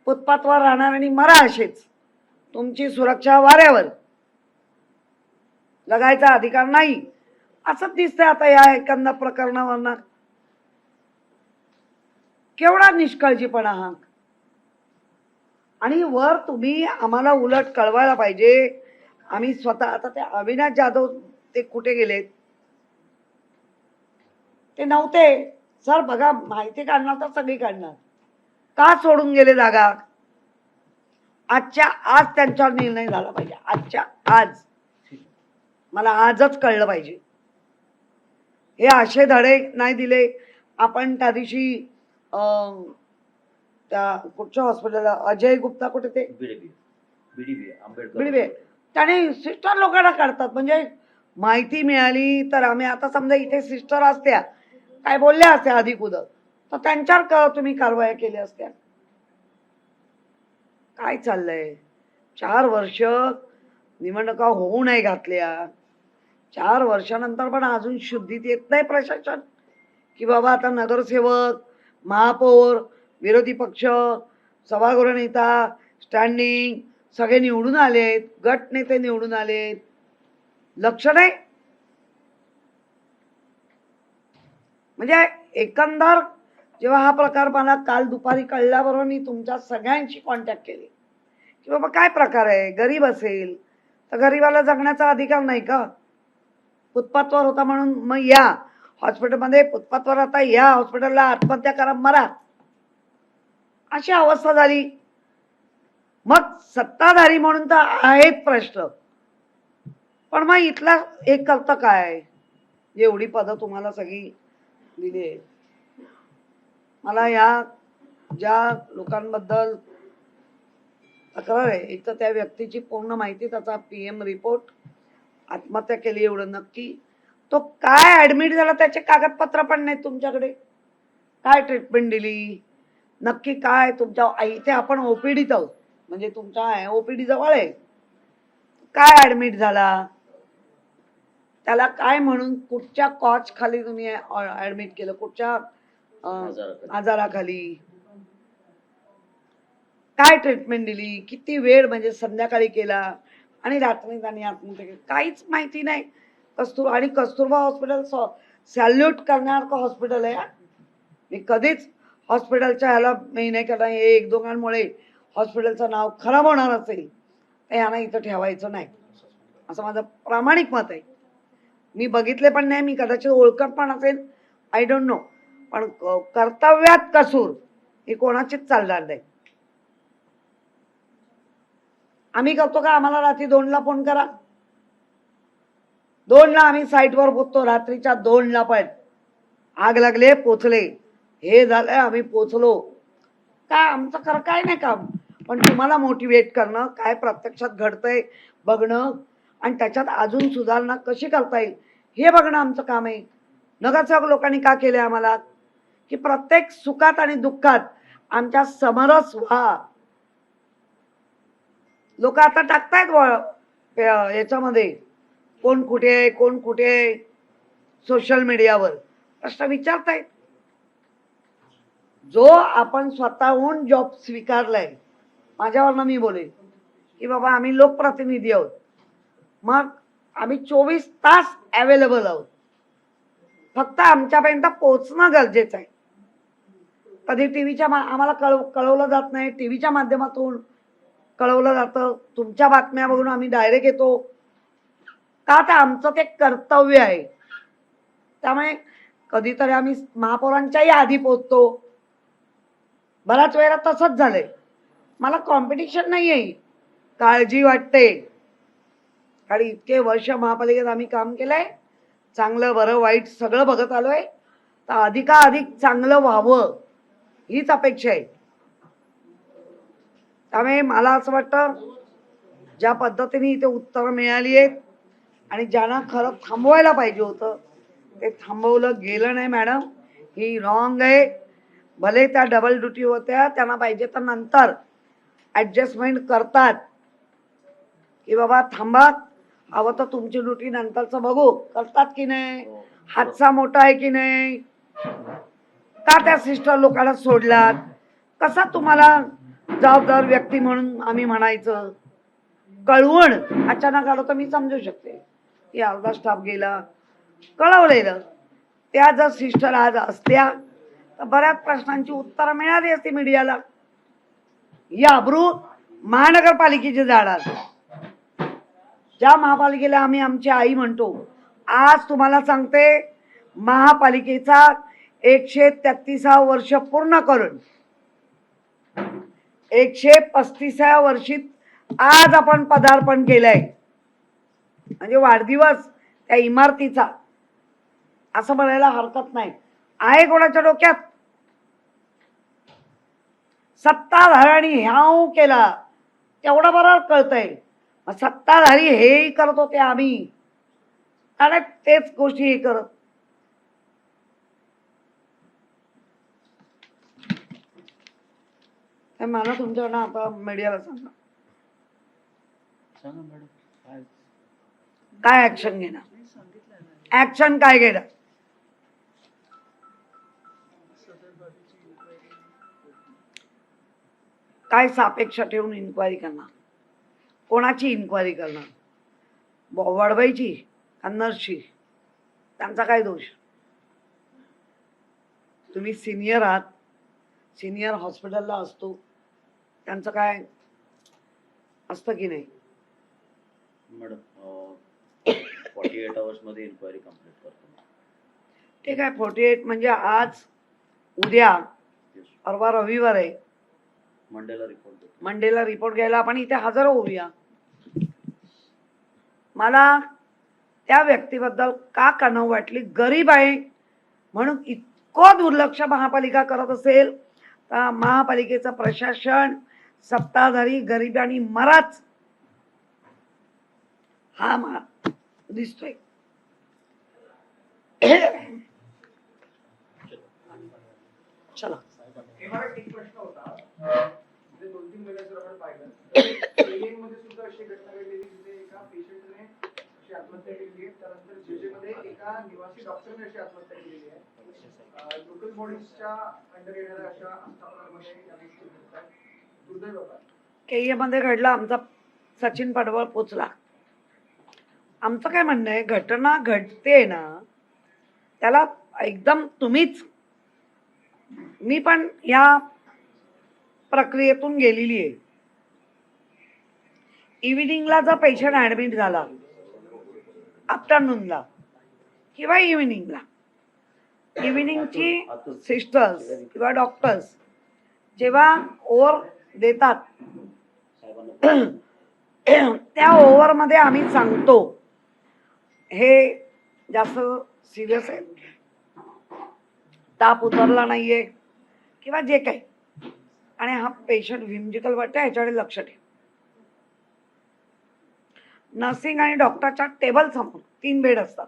फुटपाथवर राहणाऱ्यांनी मरा असेच, तुमची सुरक्षा वाऱ्यावर, जगायचा अधिकार नाही असंच दिसतंय आता या एखाद्या प्रकरणावरनं. केवढा निष्काळजीपणा हा. आणि वर तुम्ही आम्हाला उलट कळवायला पाहिजे. आम्ही स्वतः, आता ते अविनाश जाधव ते कुठे गेलेत? ते नव्हते. सर बघा, माहिती काढणार तर सगळी काढणार, का सोडून गेले जागा? आजच्या आज त्यांच्यावर निर्णय झाला पाहिजे. आजच्या आज मला आजच कळलं पाहिजे. हे असे धडे नाही दिले. आपण त्या दिवशी त्या कुठच्या हॉस्पिटलला अजय गुप्ता कुठे ते बिडवे, त्याने सिस्टर लोकांना काढतात. म्हणजे माहिती मिळाली तर आम्ही, आता समजा इथे सिस्टर असत्या काय बोलल्या असत्या अधिक उदक, तर त्यांच्यावर तुम्ही कारवाया केल्या असत्या. काय चाललंय? 4 वर्ष निवडणुका होऊ नाही घातल्या, 4 वर्षानंतर पण अजून शुद्धीत येत नाही प्रशासन की बाबा आता नगरसेवक, महापौर, विरोधी पक्ष, सभागृह नेता, स्टँडिंग सगळे निवडून आलेत, गट नेते निवडून आलेत, लक्ष नाही. म्हणजे एकंदर जेव्हा हा प्रकार मला काल दुपारी कळल्याबरोबर मी तुमच्या सगळ्यांशी कॉन्टॅक्ट केले की बाबा काय प्रकार आहे. गरीब असेल तर गरीबाला जगण्याचा अधिकार नाही का? फुटपाथवर होता म्हणून मग या हॉस्पिटलमध्ये, फुटपाथवर आता या हॉस्पिटलला, आत्महत्या करा, मरा, अशी अवस्था झाली. मग सत्ताधारी म्हणून तर आहेत प्रश्न, पण मग इथला एक करतं काय? एवढी पदं तुम्हाला सगळी दिली आहे. मला या ज्या लोकांबद्दल तक्रार आहे, एक तर त्या व्यक्तीची पूर्ण माहिती, त्याचा PM रिपोर्ट, आत्महत्या केली एवढं नक्की, तो काय ऍडमिट झाला त्याचे कागदपत्र पण नाहीत तुमच्याकडे. काय ट्रीटमेंट दिली, नक्की काय तुमच्या इथे आपण ओपीडीत आहोत, म्हणजे तुमच्या ओपीडी जवळ आहे, काय ऍडमिट झाला, त्याला काय म्हणून कुठच्या कॉच खाली तुम्ही ऍडमिट केलं, कुठच्या आजाराखाली, काय ट्रीटमेंट दिली, किती वेळ, म्हणजे संध्याकाळी केला आणि रात्री त्यांनी आत्महत्या केली, काहीच माहिती नाही. आणि कस्तुरबा हॉस्पिटल सॅल्यूट करण्यासारखं हॉस्पिटल आहे. मी कधीच हॉस्पिटलच्या ह्याला मी नाही करणार, हे एक दोघांमुळे हॉस्पिटलचं नाव खराब होणार असेल तर यांना इथं ठेवायचं नाही, असं माझं प्रामाणिक मत आहे. मी बघितले पण नाही, मी कदाचित ओळखत पण असेल, आय डोंट नो, पण कर्तव्यात कसूर ही कोणाचीच चालणार नाही. आम्ही करतो का, आम्हाला रात्री 2ला फोन करा, 2ला आम्ही साईटवर पोचतो, रात्रीच्या 2ला पण आग लागले पोचले, हे झालंय आम्ही पोचलो, काय आमचं खरं काय नाही काम, पण तुम्हाला मोटिवेट करणं, काय प्रत्यक्षात घडतंय बघणं आणि त्याच्यात अजून सुधारणा कशी करता येईल हे बघणं आमचं काम आहे. नगरसेवक लोकांनी का केले आम्हाला, की प्रत्येक सुखात आणि दुःखात आमच्या समरस व्हा. लोक आता टाकतायत याच्यामध्ये कोण कुठे आहे, कोण कुठे आहे, सोशल मीडियावर प्रश्न विचारतायत. जो आपण स्वतःहून जॉब स्वीकारलाय, माझ्यावरनं मी बोलेन की बाबा आम्ही लोकप्रतिनिधी आहोत, मग आम्ही 24 तास अवेलेबल आहोत, फक्त आमच्यापर्यंत पोहोचणं गरजेचं आहे. कधी टीव्हीच्या आम्हाला कळवलं जात नाही, टीव्हीच्या माध्यमातून कळवलं जातं, तुमच्या बातम्या बघून आम्ही डायरेक्ट येतो का, तर आमचं ते कर्तव्य आहे. त्यामुळे कधीतरी आम्ही महापौरांच्याही आधी पोहोचतो, बऱ्याच वेळा तसंच झालंय. मला कॉम्पिटिशन नाही आहे, काळजी वाटते, कारण इतके वर्ष महापालिकेत आम्ही काम केलंय, चांगलं बरं वाईट सगळं बघत आलोय, तर अधिकाधिक चांगलं व्हावं हीच अपेक्षा आहे. त्यामुळे मला असं वाटतं ज्या पद्धतीने इथे उत्तरं मिळाली आहेत आणि ज्यांना खरं थांबवायला पाहिजे होतं ते थांबवलं गेलं नाही मॅडम, ही रॉंग आहे. भले त्या डबल ड्युटी होत्या, त्यांना पाहिजे तर नंतर ॲडजस्टमेंट करतात की बाबा थांबा, हवं तर तुमची ड्युटी नंतरचं बघू, करतात की नाही, हादसा मोठा आहे की नाही, का त्या सिस्टर लोकांना सोडलात, कसा तुम्हाला जबाबदार व्यक्ती म्हणून आम्ही म्हणायचं. कळवण अचानक आलं तर मी समजू शकते की अर्धा स्टाफ गेला, कळवलेलं. त्या जर सिस्टर आज असत्या तर बऱ्याच प्रश्नांची उत्तरं मिळाली असती मीडियाला. या अब्रू महानगरपालिकेची जाणार, ज्या महापालिकेला आम्ही आमची आई म्हणतो, आज तुम्हाला सांगते महापालिकेचा 133 वर्ष पूर्ण करून 135व्या वर्षीत आज आपण पदार्पण केलंय, म्हणजे वाढदिवस त्या इमारतीचा असं म्हणायला हरकत नाही. आहे कोणाच्या डोक्यात, सत्ताधाऱ्यांनी ह्याव केला तेवढं बरोबर कळतंय, सत्ताधारी हेही करत होते आम्ही, कारण तेच गोष्टी हे करत. मला तुमच्याकडनं आता मीडियाला सांगा मॅडम काय ऍक्शन घेणार, ऍक्शन काय घेणार. काय सापेक्ष ठेवून इन्क्वायरी करणार, कोणाची इन्क्वायरी करणार, वडबाईची का नर्सची, त्यांचा काय दोष. तुम्ही सिनियर आहात, सिनियर हॉस्पिटलला असतो, त्यांचं काय असतं की नाही. मॅडम 48 आवर्स मध्ये इन्क्वायरी कंप्लीट करतो. ठीक आहे, 48 म्हणजे आज उद्या परवा रविवार आहे, मंडेला रिपोर्ट घ्यायला आपण इथे हजर होऊया. मला त्या व्यक्तीबद्दल का कणव वाटली, गरीब आहे म्हणून इतकं दुर्लक्ष महापालिका करत असेल तर महापालिकेचं प्रशासन सत्ताधारी गरिबांनी मराच हा दिसतोय. चला. मला एक प्रश्न होता. म्हणजे 2-3 महिन्यात जर आपण पाहिलं मध्ये सुद्धा अशी घटना घडलेली जिथे एका पेशंटने अशी आत्महत्या केली आहे. त्यानंतर जेजे मध्ये एका निवासी डॉक्टरने अशी आत्महत्या केलेली आहे. लोकल बॉडीजच्या अंडर येणाऱ्या अशा आस्थापनांमध्ये या गोष्टी घडतात. दुर्दैव आहे. केईए मध्ये घडला, आमचा सचिन पडवळ पोचला. आमचं काय म्हणणं आहे, घटना घडते ना त्याला एकदम तुम्हीच, मी पण या प्रक्रियेतून गेलेली आहे. इव्हिनिंगला जर पेशंट ऍडमिट झाला, आफ्टरनूनला किंवा इव्हिनिंगला, इव्हिनिंगची सिस्टर्स किंवा डॉक्टर्स जेव्हा ओव्हर देतात त्या ओव्हरमध्ये आम्ही सांगतो हे जास्त सिरियस आहे, ताप उतरला नाहीये किंवा जे काही, आणि हा पेशंट व्हिम्जिकल वाटतं, ह्याच्याकडे लक्ष ठेव. नर्सिंग आणि डॉक्टरच्या टेबल समोर 3 बेड असतात,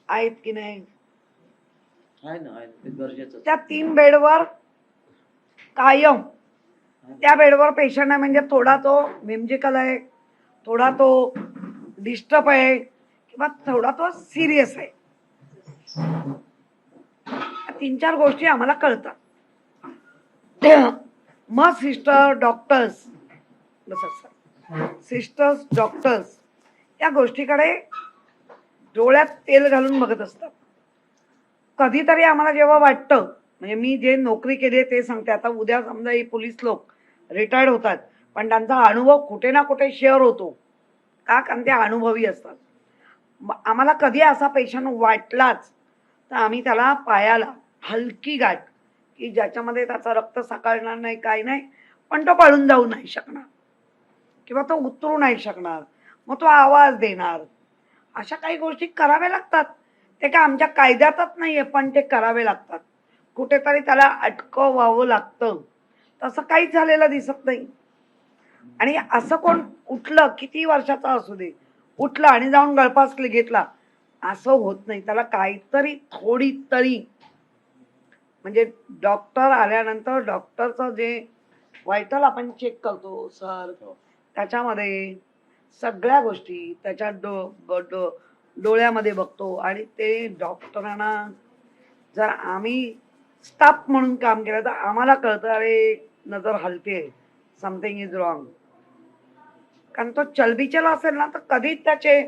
आहेत की नाही? आहे ना, ते गरजेचं. त्या 3 बेडवर कायम त्या बेडवर पेशंट आहे, म्हणजे थोडा तो व्हिम्जिकल आहे, थोडा तो डिस्टर्ब आहे किंवा थोडा तो सिरियस आहे. 3-4 गोष्टी आम्हाला कळतात. मग सिस्टर्स डॉक्टर्स या गोष्टीकडे डोळ्यात तेल घालून बघत असतात. कधीतरी आम्हाला जेव्हा वाटतं, म्हणजे मी जे नोकरी केली आहे ते सांगते, आता उद्या समजा हे पोलीस लोक रिटायर्ड होतात, पण त्यांचा अनुभव कुठे ना कुठे शेअर होतो का, कारण ते अनुभवी असतात. आम्हाला कधी असा पेशंट वाटलाच तर आम्ही त्याला पायाला हलकी गाठ, की ज्याच्यामध्ये त्याचा रक्त साकारणार नाही, काही नाही, पण तो पळून जाऊ नाही शकणार किंवा तो उतरू नाही शकणार, मग तो आवाज देणार, अशा काही गोष्टी कराव्या लागतात. ते काय आमच्या कायद्यातच नाहीये, पण ते करावे लागतात. कुठेतरी त्याला अटकवावं लागतं. तसं काहीच झालेलं दिसत नाही. आणि असं कोण उठलं, किती वर्षाचा असू दे, उठलं आणि जाऊन गळफास घेतला, असं होत नाही. त्याला काहीतरी थोडी तरी, म्हणजे डॉक्टर आल्यानंतर डॉक्टरचं जे व्हायटल आपण चेक करतो सर, त्याच्यामध्ये सगळ्या गोष्टी त्याच्या डोळ्यामध्ये बघतो. आणि ते डॉक्टरांना जर आम्ही स्टाफ म्हणून काम केलं तर आम्हाला कळतं, अरे नजर हलते, समथिंग इज रॉंग. कारण तो चलबिचल असेल ना तर कधीच त्याचे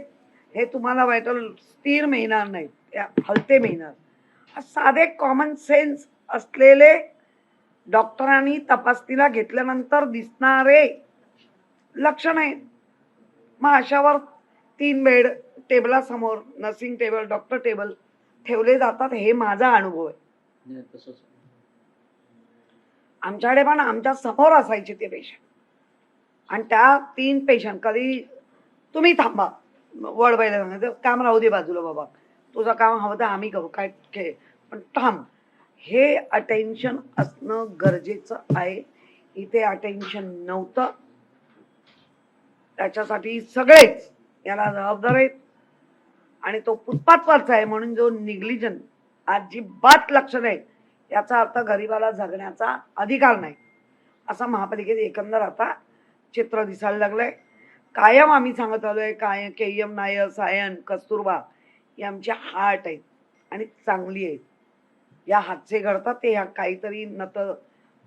हे तुम्हाला व्हायटल स्थिर मिळणार नाही, हलते मिळणार. साधे कॉमन सेन्स असलेले डॉक्टरांनी तपासणीला घेतल्यानंतर दिसणारे लक्षण आहेत. मग अशावर 3 बेड टेबलासमोर नर्सिंग टेबल, डॉक्टर टेबल ठेवले जातात. हे माझा अनुभव आहे. आमच्याकडे पण आमच्या समोर असायचे ते पेशंट, आणि त्या 3 पेशंट कधी तुम्ही थांबा, वडवायला काम राहू दे बाजूला, बाबा तुझं काम हवं तर आम्ही करू, काय खेळ, पण थांब. हे अटेन्शन असणं गरजेचं आहे. इथे अटेन्शन नव्हतं, त्याच्यासाठी सगळेच याला जबाबदार आहेत. आणि तो फुटपाथवरचा आहे म्हणून जो निग्लिजन अजिबात लक्ष नाही, याचा अर्थ गरीबाला जगण्याचा अधिकार नाही, असं महापालिकेत एकंदर आता चित्र दिसायला लागलंय. कायम आम्ही सांगत आलोय, काय केईएम, नायर, सायन, कस्तुरबा ही आमची हार्ट आहेत आणि चांगली आहेत. या हादसे घडतात ते ह्या काहीतरी न तर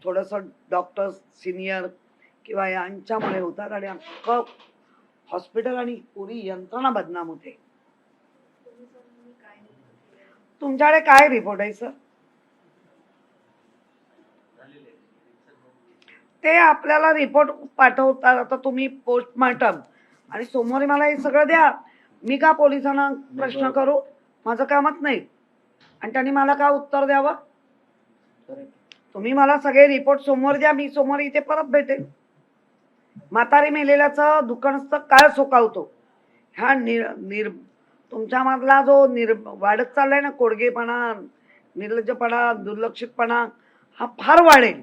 थोडंसं डॉक्टर सिनियर किंवा यांच्यामुळे होतात, आणि अख्खं हॉस्पिटल आणि पुरी यंत्रणा बदनाम होते. तुमच्याकडे काय रिपोर्ट आहे सर? ते आपल्याला रिपोर्ट पाठवतात. आता तुम्ही पोस्टमार्टम आणि सोमवारी मला हे सगळं द्या. मी का पोलिसांना प्रश्न करू? माझं कामच नाही. आणि त्यांनी मला का उत्तर द्यावं? तुम्ही मला सगळे रिपोर्ट सोमवार द्या, मी सोमवारी इथे परत भेटेन. म्हातारी मेलेल्याचं दुकानचं काळ सोकावतो. ह्या तुमच्यामधला जो वाढत चाललाय ना कोडगेपणा, निर्लज्जपणा, दुर्लक्षितपणा, हा फार वाढेल.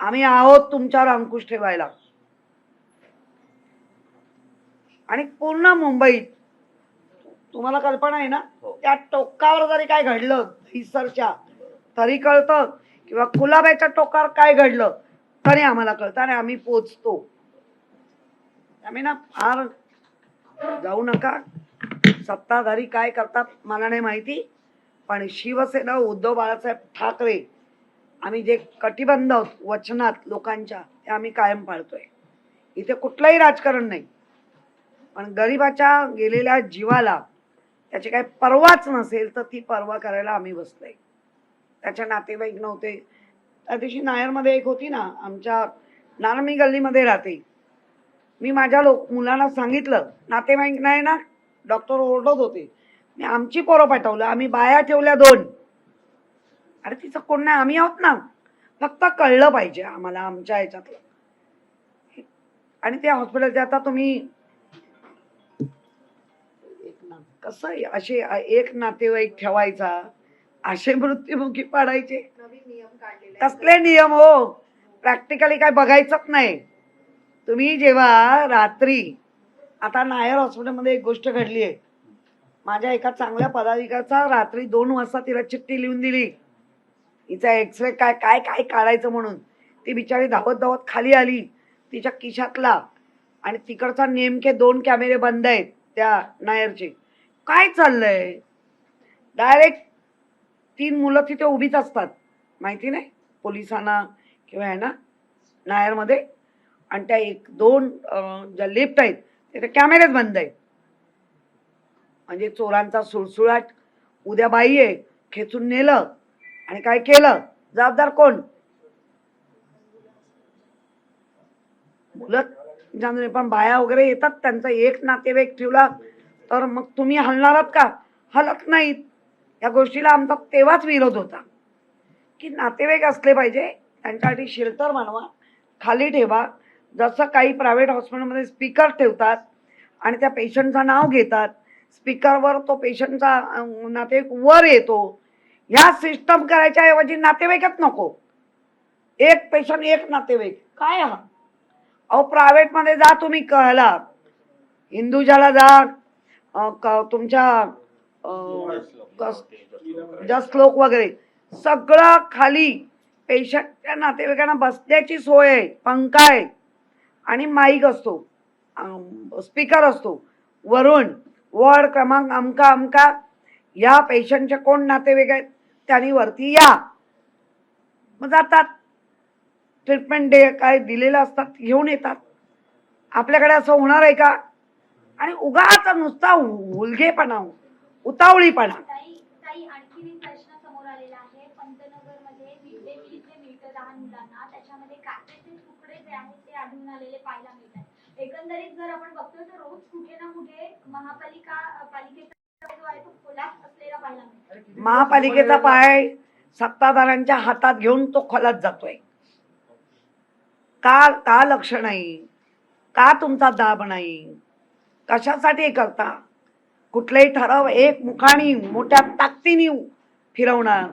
आम्ही आहोत तुमच्यावर अंकुश ठेवायला. आणि पूर्ण मुंबईत तुम्हाला कल्पना आहे ना, हो. त्या टोकावर जरी काय घडलं दहिसरच्या तरी कळतं, किंवा कुलाब्याच्या टोकावर काय घडलं तरी आम्हाला कळतं आणि आम्ही पोचतो. त्यामुळे ना फार जाऊ नका. सत्ताधारी काय करतात मला नाही माहिती, पण शिवसेना उद्धव बाळासाहेब ठाकरे आम्ही जे कटिबंध आहोत वचनात लोकांच्या, ते आम्ही कायम पाळतोय. इथे कुठलंही राजकारण नाही, पण गरिबाच्या गेलेल्या जीवाला त्याची काही पर्वाच नसेल तर ती पर्वा करायला आम्ही बसलोय. त्याच्या नातेवाईक नव्हते. त्या दिवशी नायरमध्ये एक होती ना, आमच्या नारमी गल्लीमध्ये राहते. मी माझ्या मुलांना सांगितलं, नातेवाईक नाही ना, डॉक्टर ओरडत होते. मी आमची पोरं पाठवलं, आम्ही बाया ठेवल्या 2. अरे तिचं कोण नाही, आम्ही आहोत ना. फक्त कळलं पाहिजे आम्हाला आमच्या ह्याच्यातलं. आणि त्या हॉस्पिटलचे आता तुम्ही कसं असे एक नातेवाईक ठेवायचा, असे मृत्युमुखी पाडायचे. नवीन नियम काढलेले आहेत. कसले नियम हो, प्रॅक्टिकली काय बघायचंच नाही. तुम्ही जेव्हा रात्री, आता नायर हॉस्पिटलमध्ये एक गोष्ट घडली आहे. माझ्या एका चांगल्या पदाधिकाऱ्याचा रात्री 2 वाजता तिला चिठ्ठी लिहून दिली, हिचा एक्सरे काय काय काय काढायचं म्हणून. ती बिचारी धावत धावत खाली आली, तिच्या खिशातला आणि तिकडचा नेमके 2 कॅमेरे बंद आहेत त्या नायरचे. काय चाललंय, डायरेक्ट 3 मुलं तिथे उभीच असतात, माहिती नाही पोलिसांना किंवा आहे ना नायरमध्ये. आणि त्या 1-2 ज्या लिफ्ट आहेत तिथे कॅमेरेच बंद आहेत. म्हणजे चोरांचा सुळसुळाट. उद्या बाई आहे, खेचून नेलं आणि काय केलं, जबाबदार कोण? मुलं जाणून नये, पण बाया वगैरे येतात, त्यांचा एक नातेवाईक ठेवला तर मग तुम्ही हलणारात का? हलत नाहीत. या गोष्टीला आमचा तेव्हाच विरोध होता की नातेवाईक असले पाहिजे, त्यांच्यासाठी शेल्टर बनवा, खाली ठेवा. जसं काही प्रायव्हेट हॉस्पिटलमध्ये स्पीकर ठेवतात आणि त्या पेशंटचं नाव घेतात, स्पीकरवर तो पेशंटचा नातेवाईक वर येतो. ह्या सिस्टम करायच्या ऐवजी नातेवाईकच नको. एक पेशंट एक नातेवाईक काय हा? अहो प्रायव्हेटमध्ये जा तुम्ही, कळला हिंदुजाला जा, तुमच्या जस्ट लोक वगैरे सगळं खाली पेशंटच्या नातेवाईकांना बसण्याची सोय आहे, पंखा आहे आणि माईक असतो, स्पीकर असतो वरून, वॉर्ड क्रमांक अमका अमका, या पेशंटचे कोण नातेवाईक आहेत त्यांनी वरती या. मग जातात, ट्रीटमेंट काय दिलेलं असतात घेऊन येतात. आपल्याकडे असं होणार आहे का? आणि उगाच नुसता हुलगेपणा, उतावळीपणा. ताई आणखी एक प्रश्न समोर आलेला आहे. पंतनगरमध्ये मिड डे मील जे मिळतं लहान मुलांना, त्याच्यामध्ये काचेचे तुकडे जे आहेत ते आढळून आलेले पाहायला मिळतात. एकंदरीत जर आपण बघतो तर रोज कुठे ना कुठे पालिकेचा जो आहे तो कोलॅप्स असलेला पाहायला मिळतो. महापालिकेचा पाय सत्ताधाऱ्यांच्या हातात घेऊन तो खोलात जातोय. का लक्ष नाही? का तुमचा दाब नाही? कशासाठी हे करता? कुठलेही ठराव एक मुखाणी मोठ्या ताकदीने फिरवणार.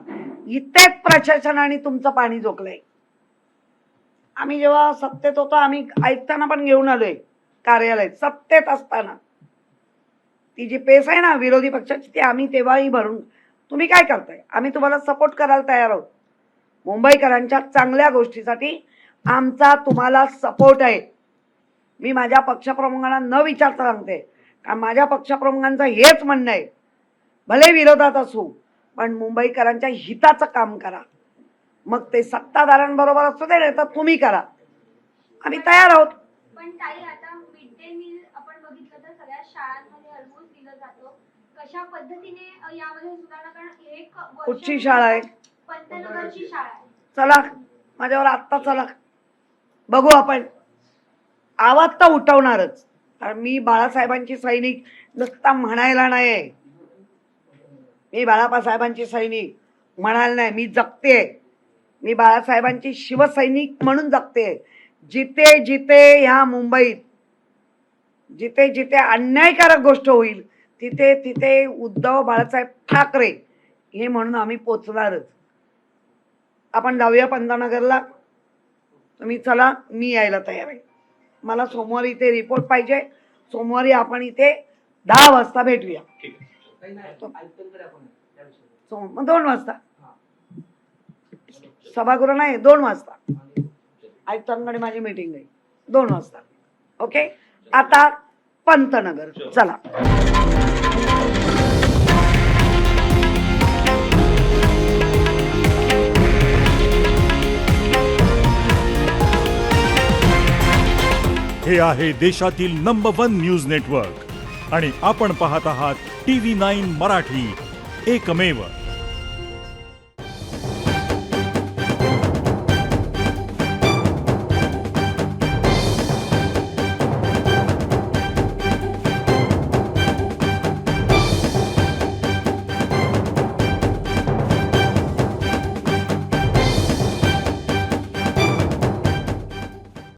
इथेच प्रशासनाने तुमचं पाणी जोखलंय. आम्ही जेव्हा सत्तेत होतो, आम्ही ऐकताना पण घेऊन आलोय कार्यालयात, सत्तेत असताना. ती जी पेस आहे ना विरोधी पक्षाची, ती आम्ही तेव्हाही भरून. तुम्ही काय करताय? आम्ही तुम्हाला सपोर्ट करायला तयार आहोत. मुंबईकरांच्या चांगल्या गोष्टीसाठी आमचा तुम्हाला सपोर्ट आहे. मी माझ्या पक्षप्रमुखांना न विचारता सांगते, कारण माझ्या पक्षप्रमुखांचं हेच म्हणणं आहे, भले विरोधात असू पण मुंबईकरांच्या हिताचं काम करा. मग ते सत्ताधाऱ्यांबरोबर असू दे नाही तर तुम्ही करा, आम्ही तयार आहोत. पण ताई आता मिड डे मील आपण बघितलं तर सगळ्या शाळांमध्ये ऑलमोस्ट दिलं जातं. कशा पद्धतीने यामध्ये सुधारणा? कारण एक कुठची शाळा आहे? पंतनगरची शाळा आहे. चला माझ्यावर आत्ता चला बघू आपण. आवाज तर उठवणारच, कारण मी बाळासाहेबांची सैनिक नुसता म्हणायला नाही. मी बाळासाहेबांची सैनिक म्हणायला नाही, मी जगते. मी बाळासाहेबांची शिवसैनिक म्हणून जगते. जिथे जिथे ह्या मुंबईत जिथे जिथे अन्यायकारक गोष्ट होईल तिथे तिथे उद्धव बाळासाहेब ठाकरे हे म्हणून आम्ही पोचणारच. आपण जाऊया पंतनगरला, तुम्ही चला, मी यायला तयार आहे. मला सोमवारी इथे रिपोर्ट पाहिजे. सोमवारी आपण इथे 10 वाजता भेटूया. ठीक आहे. काही नाही आयुक्तांकडे आपण आहे त्या विषयावर. मग 2 वाजता सभागृह नाही, 2 वाजता आयुक्तांकडे माझी मीटिंग आहे 2 वाजता. ओके, आता पंतनगर चला. हे आहे देशातील नंबर 1 न्यूज नेटवर्क आणि आपण पाहत आहात TV9 मराठी, एकमेव.